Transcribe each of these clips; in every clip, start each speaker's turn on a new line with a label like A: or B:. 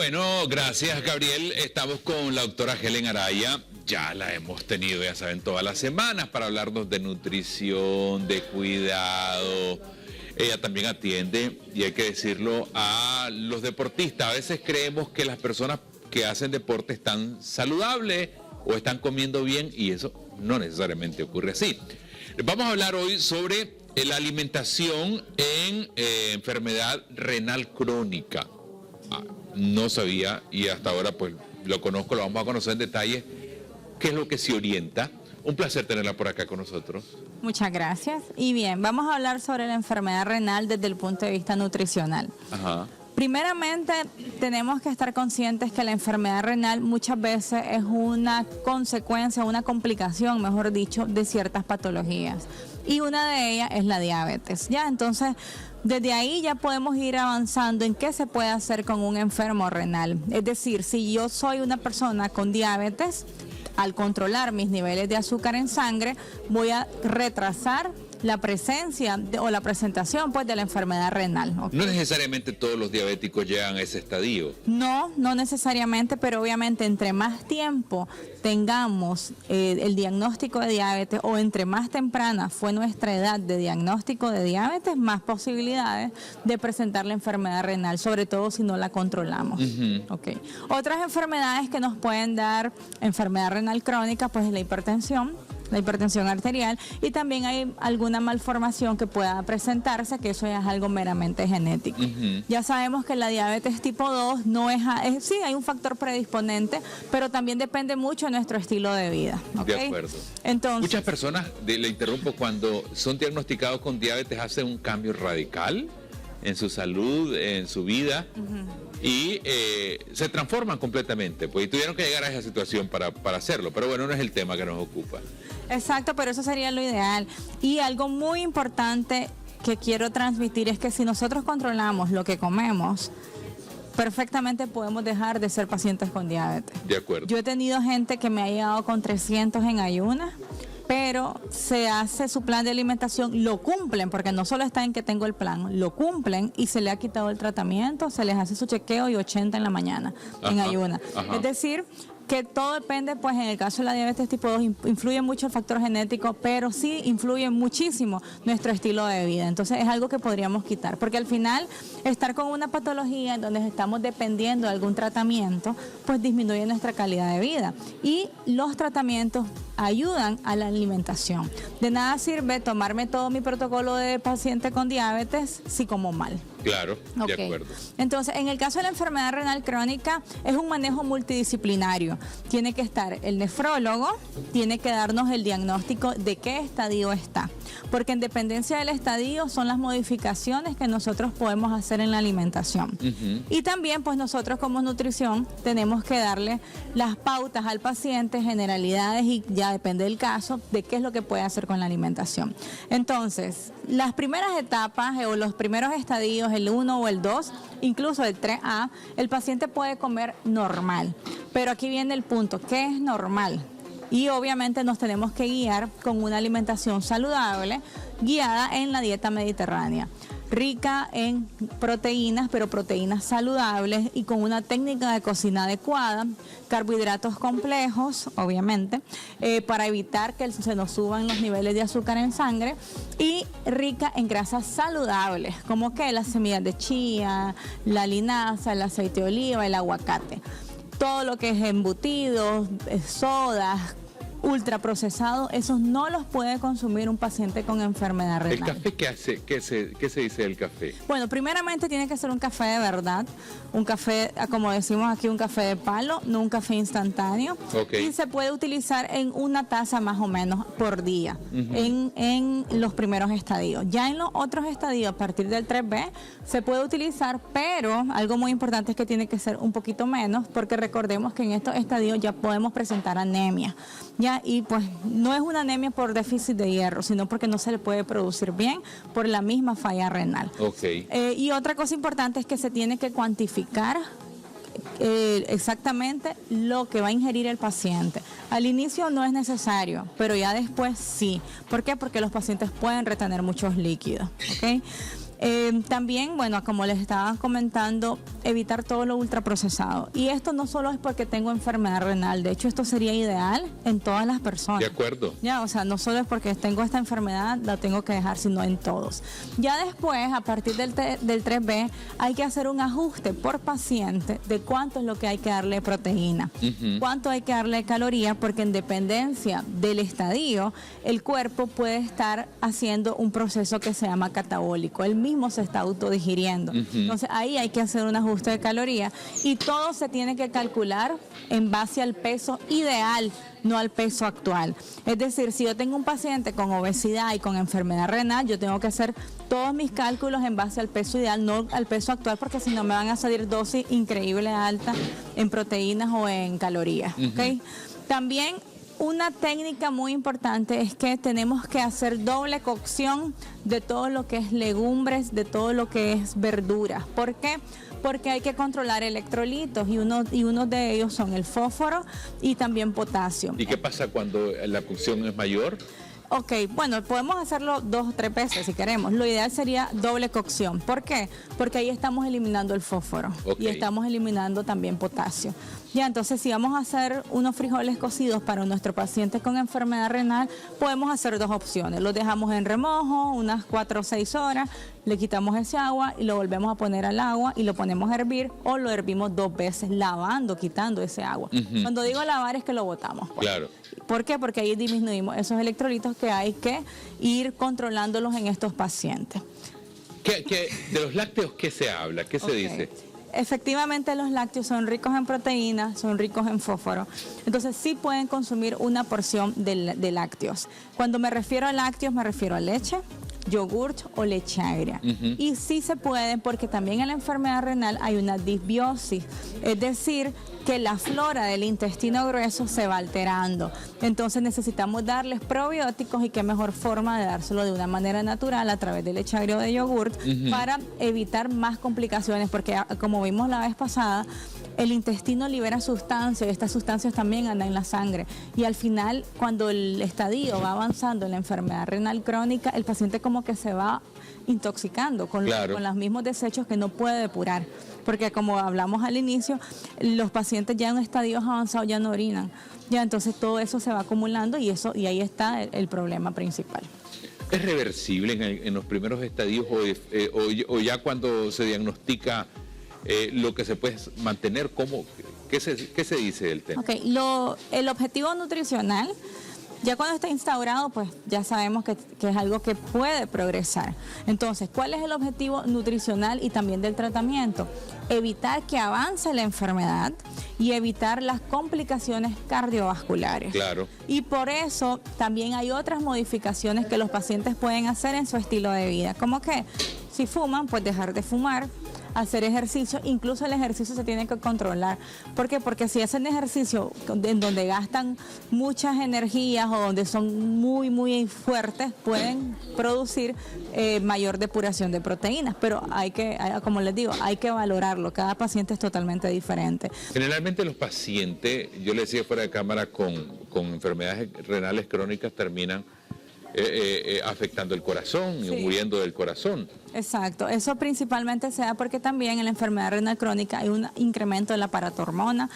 A: Bueno, gracias, Gabriel. Estamos con la doctora Helen Araya. Ya la hemos tenido, ya saben, todas las semanas para hablarnos de nutrición, de cuidado. Ella también atiende, y hay que decirlo, a los deportistas. A veces creemos que las personas que hacen deporte están saludables o están comiendo bien, y eso no necesariamente ocurre así. Vamos a hablar hoy sobre la alimentación en enfermedad renal crónica. No sabía, y hasta ahora pues lo conozco, lo vamos a conocer en detalle, qué es lo que se orienta. Un placer tenerla por acá con nosotros.
B: Muchas gracias. Y bien, vamos a hablar sobre la enfermedad renal desde el punto de vista nutricional.
A: Ajá.
B: Primeramente, tenemos que estar conscientes que la enfermedad renal muchas veces es una consecuencia, una complicación, mejor dicho, de ciertas patologías. Y una de ellas es la diabetes. Ya, entonces, desde ahí ya podemos ir avanzando en qué se puede hacer con un enfermo renal. Es decir, si yo soy una persona con diabetes, al controlar mis niveles de azúcar en sangre, voy a retrasar la presencia o la presentación pues de la enfermedad renal. ¿Okay?
A: No necesariamente todos los diabéticos llegan a ese estadio.
B: No necesariamente, pero obviamente entre más tiempo tengamos el diagnóstico de diabetes, o entre más temprana fue nuestra edad de diagnóstico de diabetes, más posibilidades de presentar la enfermedad renal, sobre todo si no la controlamos. Okay. Otras enfermedades que nos pueden dar enfermedad renal crónica, pues es la hipertensión arterial, y también hay alguna malformación que pueda presentarse, que eso ya es algo meramente genético. Ya sabemos que la diabetes tipo 2 no sí, hay un factor predisponente, pero también depende mucho de nuestro estilo de vida. ¿Okay?
A: De acuerdo.
B: Entonces,
A: muchas personas, le interrumpo, cuando son diagnosticados con diabetes hacen un cambio radical en su salud, en su vida, y se transforman completamente, pues, y tuvieron que llegar a esa situación para hacerlo, pero bueno, no es el tema que nos ocupa.
B: Exacto, pero eso sería lo ideal. Y algo muy importante que quiero transmitir es que si nosotros controlamos lo que comemos, perfectamente podemos dejar de ser pacientes con diabetes.
A: De acuerdo.
B: Yo he tenido gente que me ha llegado con 300 en ayunas, pero se hace su plan de alimentación, lo cumplen, porque no solo está en que tengo el plan, lo cumplen y se le ha quitado el tratamiento, se les hace su chequeo y 80 en la mañana, en ayuna. Es decir, que todo depende, pues en el caso de la diabetes tipo 2 influye mucho el factor genético, pero sí influye muchísimo nuestro estilo de vida. Entonces es algo que podríamos quitar, porque al final estar con una patología en donde estamos dependiendo de algún tratamiento, pues disminuye nuestra calidad de vida. Y los tratamientos ayudan a la alimentación. De nada sirve tomarme todo mi protocolo de paciente con diabetes si como mal.
A: Claro, de acuerdo.
B: Entonces, en el caso de la enfermedad renal crónica, es un manejo multidisciplinario. Tiene que estar el nefrólogo, tiene que darnos el diagnóstico de qué estadio está. Porque en dependencia del estadio son las modificaciones que nosotros podemos hacer en la alimentación. Y también, pues nosotros como nutrición tenemos que darle las pautas al paciente, generalidades, y ya depende del caso, de qué es lo que puede hacer con la alimentación. Entonces, las primeras etapas o los primeros estadios, el 1 o el 2, incluso el 3A, el paciente puede comer normal. Pero aquí viene el punto, ¿qué es normal? Y obviamente nos tenemos que guiar con una alimentación saludable, guiada en la dieta mediterránea, rica en proteínas, pero proteínas saludables y con una técnica de cocina adecuada, carbohidratos complejos, obviamente, para evitar que se nos suban los niveles de azúcar en sangre, y rica en grasas saludables, como que las semillas de chía, la linaza, el aceite de oliva, el aguacate. Todo lo que es embutidos, sodas, ultraprocesados, esos no los puede consumir un paciente con enfermedad renal.
A: ¿El café qué hace? ¿Qué se dice del café?
B: Bueno, primeramente tiene que ser un café de verdad, un café, como decimos aquí, un café de palo, no un café instantáneo.
A: Okay.
B: Y se puede utilizar en una taza más o menos por día, en los primeros estadios. Ya en los otros estadios, a partir del 3B, se puede utilizar, pero algo muy importante es que tiene que ser un poquito menos, porque recordemos que en estos estadios ya podemos presentar anemia. Ya, y pues no es una anemia por déficit de hierro, sino porque no se le puede producir bien por la misma falla renal.
A: Okay.
B: Y otra cosa importante es que se tiene que cuantificar exactamente lo que va a ingerir el paciente. Al inicio no es necesario, pero ya después sí. ¿Por qué? Porque los pacientes pueden retener muchos líquidos. ¿Okay? También, bueno, como les estaba comentando, evitar todo lo ultraprocesado. Y esto no solo es porque tengo enfermedad renal, de hecho esto sería ideal en todas las personas.
A: De acuerdo.
B: Ya, o sea, no solo es porque tengo esta enfermedad, la tengo que dejar, sino en todos. Ya después, a partir del 3B, hay que hacer un ajuste por paciente de cuánto es lo que hay que darle de proteína, cuánto hay que darle de calorías, porque en dependencia del estadio, el cuerpo puede estar haciendo un proceso que se llama catabólico. Él mismo se está autodigiriendo. Entonces, ahí hay que hacer un ajuste de calorías y todo se tiene que calcular en base al peso ideal, no al peso actual. Es decir, si yo tengo un paciente con obesidad y con enfermedad renal, yo tengo que hacer todos mis cálculos en base al peso ideal, no al peso actual, porque si no me van a salir dosis increíbles altas en proteínas o en calorías. ¿Okay? También una técnica muy importante es que tenemos que hacer doble cocción de todo lo que es legumbres, de todo lo que es verduras. ¿Por qué? Porque hay que controlar electrolitos y uno de ellos son el fósforo y también potasio.
A: ¿Y qué pasa cuando la cocción es mayor?
B: Ok, bueno, podemos hacerlo 2 o 3 veces si queremos. Lo ideal sería doble cocción. ¿Por qué? Porque ahí estamos eliminando el fósforo y estamos eliminando también potasio. Ya, entonces si vamos a hacer unos frijoles cocidos para nuestro paciente con enfermedad renal, podemos hacer 2 opciones. Los dejamos en remojo unas 4 o 6 horas, le quitamos ese agua y lo volvemos a poner al agua y lo ponemos a hervir, o lo hervimos 2 veces lavando, quitando ese agua. Cuando digo lavar es que lo botamos. Pues.
A: Claro.
B: ¿Por qué? Porque ahí disminuimos esos electrolitos que hay que ir controlándolos en estos pacientes.
A: De los lácteos, ¿qué se habla? ¿Qué se dice?
B: Efectivamente, los lácteos son ricos en proteínas, son ricos en fósforo. Entonces, sí pueden consumir una porción de lácteos. Cuando me refiero a lácteos, me refiero a leche, yogurt o leche agria. Y sí se pueden, porque también en la enfermedad renal hay una disbiosis, es decir, que la flora del intestino grueso se va alterando. Entonces necesitamos darles probióticos, y qué mejor forma de dárselo de una manera natural a través de leche agria o de yogurt para evitar más complicaciones, porque como vimos la vez pasada, el intestino libera sustancias y estas sustancias también andan en la sangre. Y al final, cuando el estadio va avanzando en la enfermedad renal crónica, el paciente como que se va intoxicando con los mismos desechos que no puede depurar. Porque como hablamos al inicio, los pacientes ya en estadios avanzados ya no orinan. Ya entonces todo eso se va acumulando y ahí está el problema principal.
A: ¿Es reversible en los primeros estadios o ya cuando se diagnostica lo que se puede mantener? ¿Qué se dice del tema?
B: Okay, el objetivo nutricional, ya cuando está instaurado, pues ya sabemos que es algo que puede progresar. Entonces, ¿cuál es el objetivo nutricional y también del tratamiento? Evitar que avance la enfermedad y evitar las complicaciones cardiovasculares.
A: Claro.
B: Y por eso también hay otras modificaciones que los pacientes pueden hacer en su estilo de vida. Como que si fuman, pues dejar de fumar, hacer ejercicio, incluso el ejercicio se tiene que controlar. ¿Por qué? Porque si hacen ejercicio en donde gastan muchas energías o donde son muy, muy fuertes, pueden producir mayor depuración de proteínas. Pero como les digo, hay que valorarlo. Cada paciente es totalmente diferente.
A: Generalmente los pacientes, yo le decía fuera de cámara, con enfermedades renales crónicas terminan afectando el corazón y muriendo del corazón.
B: Exacto, eso principalmente se da porque también en la enfermedad renal crónica hay un incremento de la paratormona,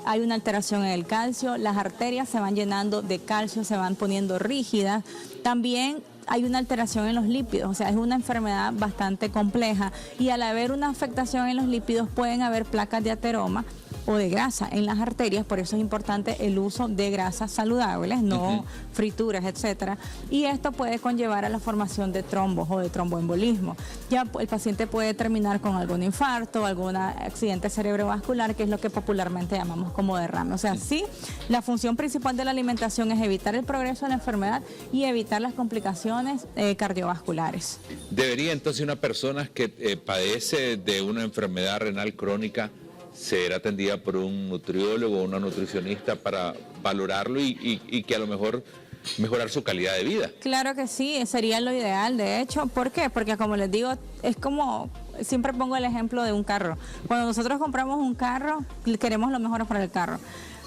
B: hay una alteración en el calcio, las arterias se van llenando de calcio, se van poniendo rígidas, también hay una alteración en los lípidos, o sea, es una enfermedad bastante compleja, y al haber una afectación en los lípidos pueden haber placas de ateroma o de grasa en las arterias. Por eso es importante el uso de grasas saludables, no frituras, etcétera. Y esto puede conllevar a la formación de trombos o de tromboembolismo. Ya el paciente puede terminar con algún infarto, algún accidente cerebrovascular, que es lo que popularmente llamamos como derrame. O sea, sí, la función principal de la alimentación es evitar el progreso de la enfermedad y evitar las complicaciones cardiovasculares.
A: ¿Debería entonces una persona que padece de una enfermedad renal crónica ser atendida por un nutriólogo o una nutricionista para valorarlo y que a lo mejor mejorar su calidad de vida? Claro que sí, sería lo ideal, de hecho. ¿Por qué? Porque como les digo, es como, siempre pongo el ejemplo de un carro. Cuando nosotros compramos un carro, queremos lo mejor para el carro.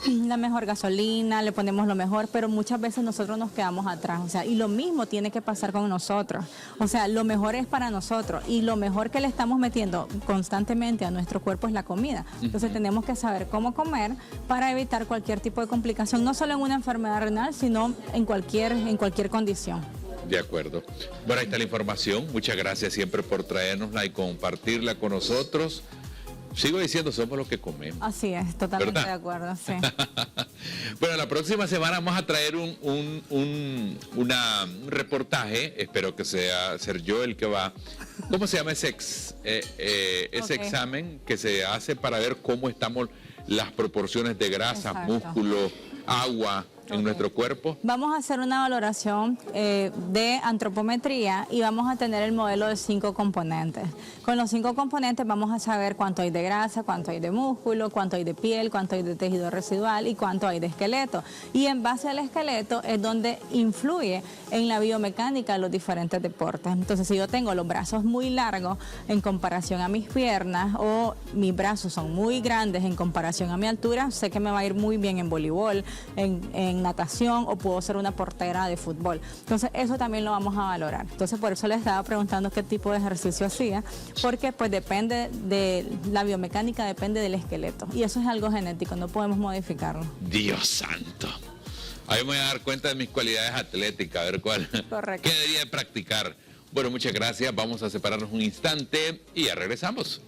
B: la mejor gasolina, le ponemos lo mejor, pero muchas veces nosotros nos quedamos atrás, o sea, y lo mismo tiene que pasar con nosotros, o sea, lo mejor es para nosotros y lo mejor que le estamos metiendo constantemente a nuestro cuerpo es la comida, entonces tenemos que saber cómo comer para evitar cualquier tipo de complicación, no solo en una enfermedad renal, sino en cualquier condición.
A: De acuerdo. Bueno, ahí está la información. Muchas gracias siempre por traérnosla y compartirla con nosotros. Sigo diciendo, somos los que comemos.
B: Así es, totalmente
A: ¿verdad?
B: de acuerdo, sí.
A: Bueno, la próxima semana vamos a traer un reportaje, espero que sea ser yo el que va. ¿Cómo se llama ese examen que se hace para ver cómo estamos las proporciones de grasa,
B: Exacto.
A: músculo, agua en nuestro cuerpo?
B: Vamos a hacer una valoración de antropometría y vamos a tener el modelo de 5 componentes. Con los 5 componentes vamos a saber cuánto hay de grasa, cuánto hay de músculo, cuánto hay de piel, cuánto hay de tejido residual y cuánto hay de esqueleto. Y en base al esqueleto es donde influye en la biomecánica de los diferentes deportes. Entonces, si yo tengo los brazos muy largos en comparación a mis piernas o mis brazos son muy grandes en comparación a mi altura, sé que me va a ir muy bien en voleibol, en natación o puedo ser una portera de fútbol. Entonces eso también lo vamos a valorar. Entonces por eso les estaba preguntando qué tipo de ejercicio hacía, porque pues depende de la biomecánica, depende del esqueleto. Y eso es algo genético, no podemos modificarlo.
A: Dios santo. Ahí me voy a dar cuenta de mis cualidades atléticas, a ver
B: Correcto.
A: qué debería de practicar. Bueno, muchas gracias. Vamos a separarnos un instante y ya regresamos.